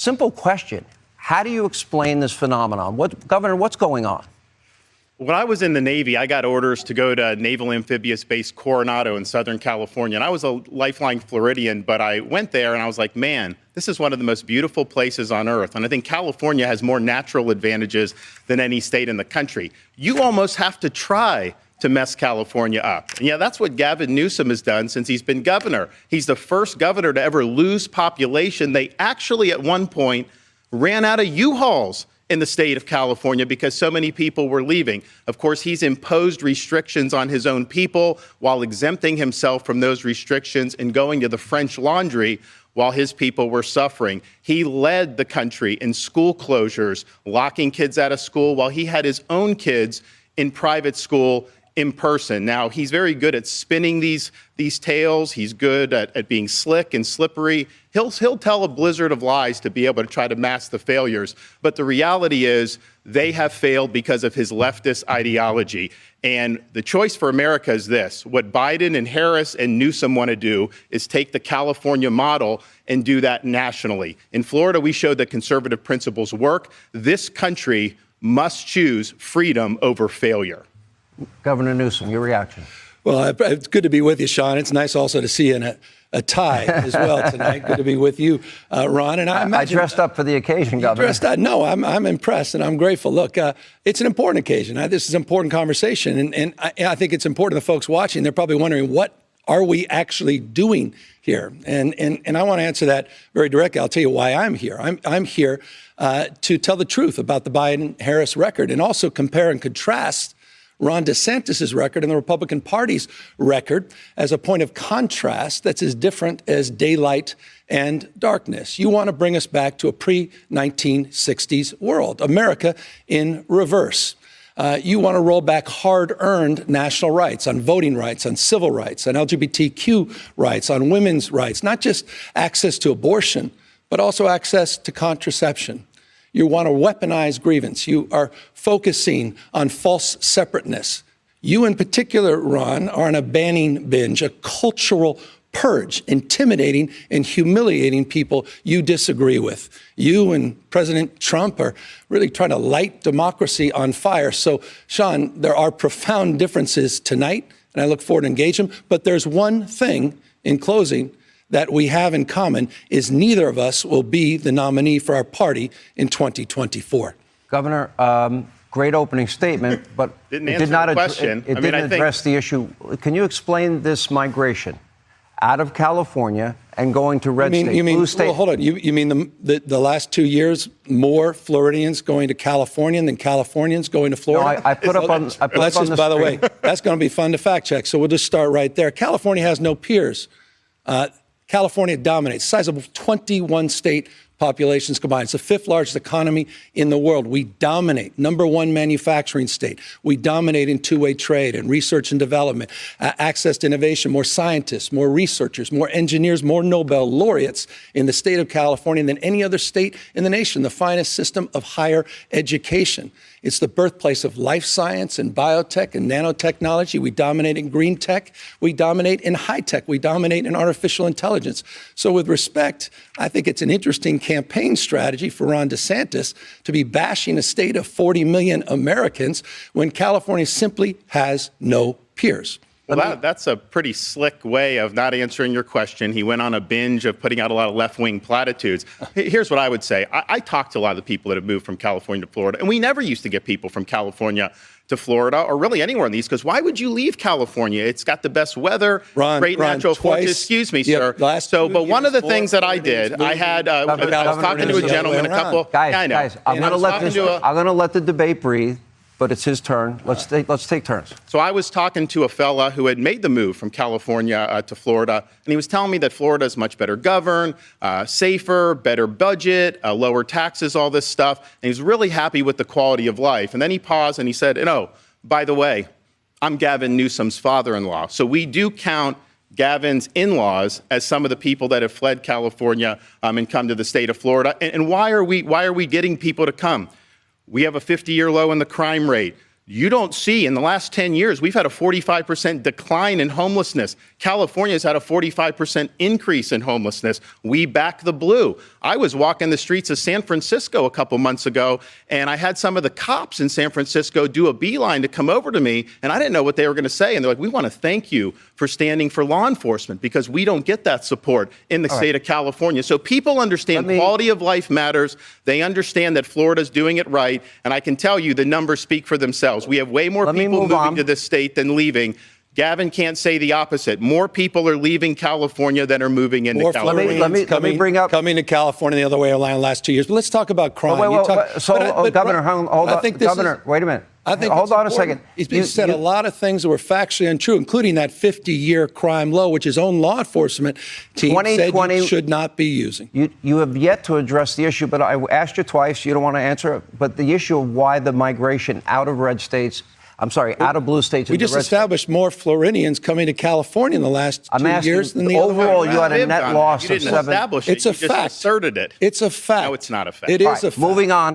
Simple question. How do you explain this phenomenon? Governor, what's going on? When I was in the Navy, I got orders to go to Naval Amphibious Base Coronado in Southern California. And I was a lifelong Floridian, but I went there and I was like, man, this is one of the most beautiful places on earth. And I think California has more natural advantages than any state in the country. You almost have to try to mess California up. And yeah, that's what Gavin Newsom has done since he's been governor. He's the first governor to ever lose population. They actually, at one point, ran out of U-Hauls in the state of California because so many people were leaving. Of course, he's imposed restrictions on his own people while exempting himself from those restrictions and going to the French Laundry while his people were suffering. He led the country in school closures, locking kids out of school while he had his own kids in private school in person. Now, he's very good at spinning these tales. He's good at being slick and slippery. He'll tell a blizzard of lies to be able to try to mask the failures. But the reality is they have failed because of his leftist ideology. And the choice for America is this. What Biden and Harris and Newsom want to do is take the California model and do that nationally. In Florida, we showed that conservative principles work. This country must choose freedom over failure. Governor Newsom, your reaction. Well, it's good to be with you, Sean. It's nice also to see you in a tie as well tonight. Good to be with you, Ron. And I dressed up for the occasion, Governor. No, I'm impressed and I'm grateful. Look, it's an important occasion. This is an important conversation. And I think it's important to folks watching. They're probably wondering, what are we actually doing here? And I want to answer that very directly. I'll tell you why I'm here. I'm here to tell the truth about the Biden-Harris record and also compare and contrast Ron DeSantis' record and the Republican Party's record as a point of contrast that's as different as daylight and darkness. You want to bring us back to a pre-1960s world, America in reverse. You want to roll back hard-earned national rights on voting rights, on civil rights, on LGBTQ rights, on women's rights, not just access to abortion, but also access to contraception. You want to weaponize grievance. You are focusing on false separateness. You in particular, Ron, are on a banning binge, a cultural purge, intimidating and humiliating people you disagree with. You and President Trump are really trying to light democracy on fire. So, Sean, there are profound differences tonight, and I look forward to engaging them. But there's one thing in closing that we have in common is neither of us will be the nominee for our party in 2024. Governor, great opening statement, but it did not address the issue. Can you explain this migration out of California and going to red state, blue state? Well, hold on. You mean the last 2 years, more Floridians going to California than Californians going to Florida? No, I put up on the screen. By the way, that's going to be fun to fact check. So we'll just start right there. California has no peers. California dominates, sizable 21-state populations combined. It's the fifth largest economy in the world. We dominate, number one manufacturing state. We dominate in two-way trade and research and development, access to innovation, more scientists, more researchers, more engineers, more Nobel laureates in the state of California than any other state in the nation, the finest system of higher education. It's the birthplace of life science and biotech and nanotechnology. We dominate in green tech. We dominate in high tech. We dominate in artificial intelligence. So with respect, I think it's an interesting campaign strategy for Ron DeSantis to be bashing a state of 40 million Americans when California simply has no peers. Well, that's a pretty slick way of not answering your question. He went on a binge of putting out a lot of left-wing platitudes. Here's what I would say. I talked to a lot of the people that have moved from California to Florida, and we never used to get people from California to Florida or really anywhere on the East Coast. Why would you leave California? It's got the best weather, great natural forces. Excuse me, sir. But one of the things that I did, I was talking to a gentleman, a couple. Guys, I'm going to let the debate breathe. But it's his turn. Let's take turns. So I was talking to a fella who had made the move from California to Florida, and he was telling me that Florida is much better governed, safer, better budget, lower taxes, all this stuff. And he's really happy with the quality of life. And then he paused and he said, by the way, I'm Gavin Newsom's father-in-law. So we do count Gavin's in-laws as some of the people that have fled California and come to the state of Florida. And why are we getting people to come? We have a 50-year low in the crime rate. You don't see in the last 10 years, we've had a 45% decline in homelessness. California's had a 45% increase in homelessness. We back the blue. I was walking the streets of San Francisco a couple months ago, and I had some of the cops in San Francisco do a beeline to come over to me, and I didn't know what they were going to say. And they're like, we want to thank you for standing for law enforcement because we don't get that support in the state of California. So people understand quality of life matters. They understand that Florida's doing it right. And I can tell you the numbers speak for themselves. We have way more people moving to this state than leaving. Gavin can't say the opposite. More people are leaving California than are moving into California. Let me bring up coming to California the other way around the last 2 years. But let's talk about crime. Governor, hold on. Governor, wait a minute. Hold on a second. You said a lot of things that were factually untrue, including that 50-year crime low, which his own law enforcement team said you should not be using. You have yet to address the issue, but I asked you twice. You don't want to answer it. But the issue of why the migration out of red states, out of blue states. We just established more Floridians coming to California in the last 2 years than the overall. You had a net loss of 7. It's a fact. You just asserted it. It's a fact. No, it's not a fact. It is a fact. Moving on.